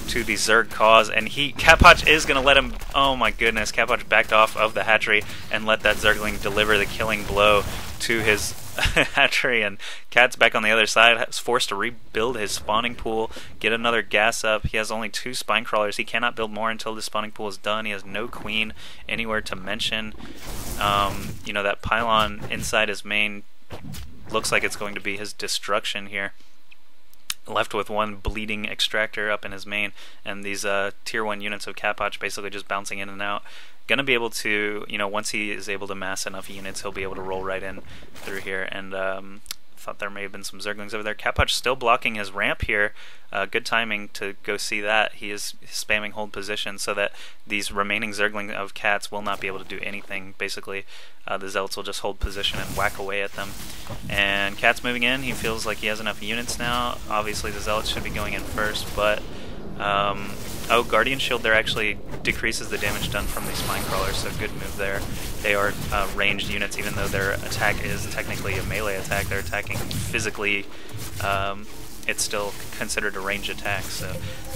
to the Zerg cause, and Capoch is going to let him, oh my goodness, Capoch backed off of the hatchery and let that Zergling deliver the killing blow to his hatchery, and Cat's back on the other side, is forced to rebuild his spawning pool, get another gas up. He has only 2 spine crawlers. He cannot build more until the spawning pool is done. He has no queen anywhere to mention. You know, that pylon inside his main looks like it's going to be his destruction here. Left with 1 bleeding extractor up in his main, and these tier 1 units of Capoch basically just bouncing in and out. Gonna be able to, you know, once he is able to mass enough units, he'll be able to roll right in through here. And thought there may have been some Zerglings over there. Capoch still blocking his ramp here. Good timing to go see that. He is spamming hold position so that these remaining Zergling of Cats will not be able to do anything. Basically, the Zealots will just hold position and whack away at them. And Cat's moving in. He feels like he has enough units now. Obviously, the Zealots should be going in first, but oh, Guardian Shield there actually decreases the damage done from these Spine Crawlers, so good move there. They are ranged units, even though their attack is technically a melee attack. They're attacking physically. It's still considered a ranged attack, so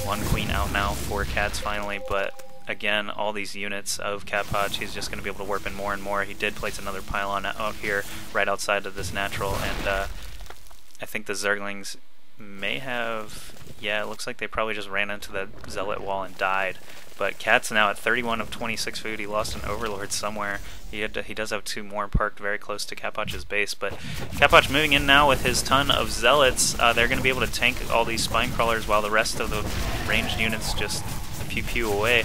1 queen out now for Cats finally, but again, all these units of Capoch, he's just going to be able to warp in more and more. He did place another pylon out here right outside of this natural, and I think the Zerglings may have, yeah, it looks like they probably just ran into the Zealot wall and died. But Cat's now at 31 of 26 food. He lost an Overlord somewhere. He does have 2 more parked very close to Capoch's base. But Capoch moving in now with his ton of Zealots. They're going to be able to tank all these Spine Crawlers while the rest of the ranged units just pew-pew away.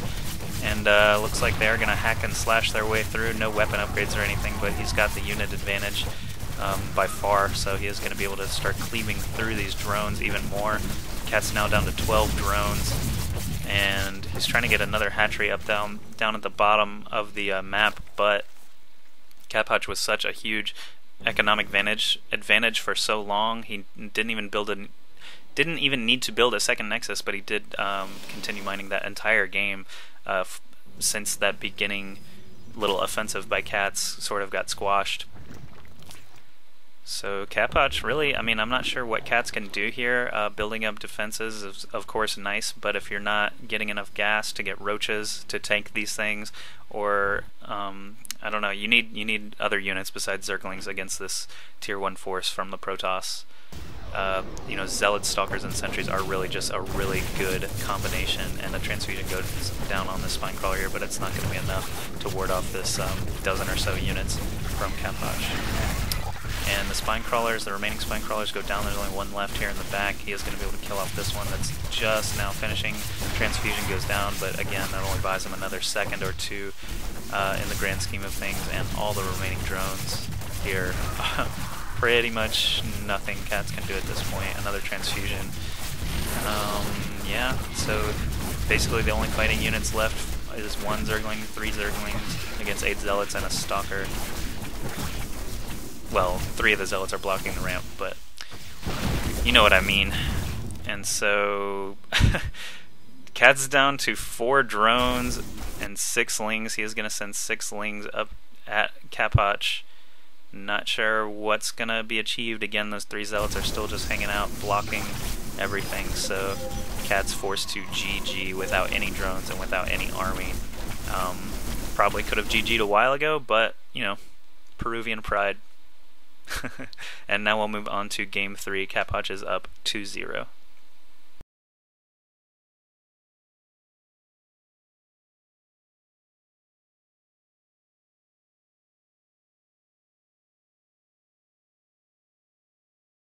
And looks like they're going to hack and slash their way through. No weapon upgrades or anything, but he's got the unit advantage by far. So he is going to be able to start cleaving through these drones even more. Cat's now down to 12 drones. And he's trying to get another hatchery up down at the bottom of the map, but Capoch was such a huge economic advantage for so long. He didn't even need to build a second Nexus, but he did continue mining that entire game since that beginning little offensive by Cats sort of got squashed. So Capoch, really, I mean, I'm not sure what Cats can do here. Building up defenses is, of course, nice, but if you're not getting enough gas to get roaches to tank these things, or I don't know, you need other units besides Zerglings against this tier 1 force from the Protoss. You know, Zealots, Stalkers, and Sentries are really just a really good combination, and the transfusion goes down on the Spine Crawler here, but it's not going to be enough to ward off this dozen or so units from Capoch. And the Spine Crawlers, the remaining Spine Crawlers go down. There's only 1 left here in the back. He is going to be able to kill off this one that's just now finishing. Transfusion goes down, but again, that only buys him another second or 2 in the grand scheme of things. And all the remaining drones here, pretty much nothing Cats can do at this point. Another transfusion. Yeah, so basically the only fighting units left is 1 Zergling, 3 Zerglings against 8 Zealots and a Stalker. Well, 3 of the Zealots are blocking the ramp, but you know what I mean. And so Cat's down to 4 drones and 6 lings. He is going to send 6 lings up at Capoch. Not sure what's going to be achieved. Again, those 3 Zealots are still just hanging out, blocking everything. So Cat's forced to GG without any drones and without any army. Probably could have GG'd a while ago, but, you know, Peruvian pride. And now we'll move on to game 3. Capoch is up 2-0.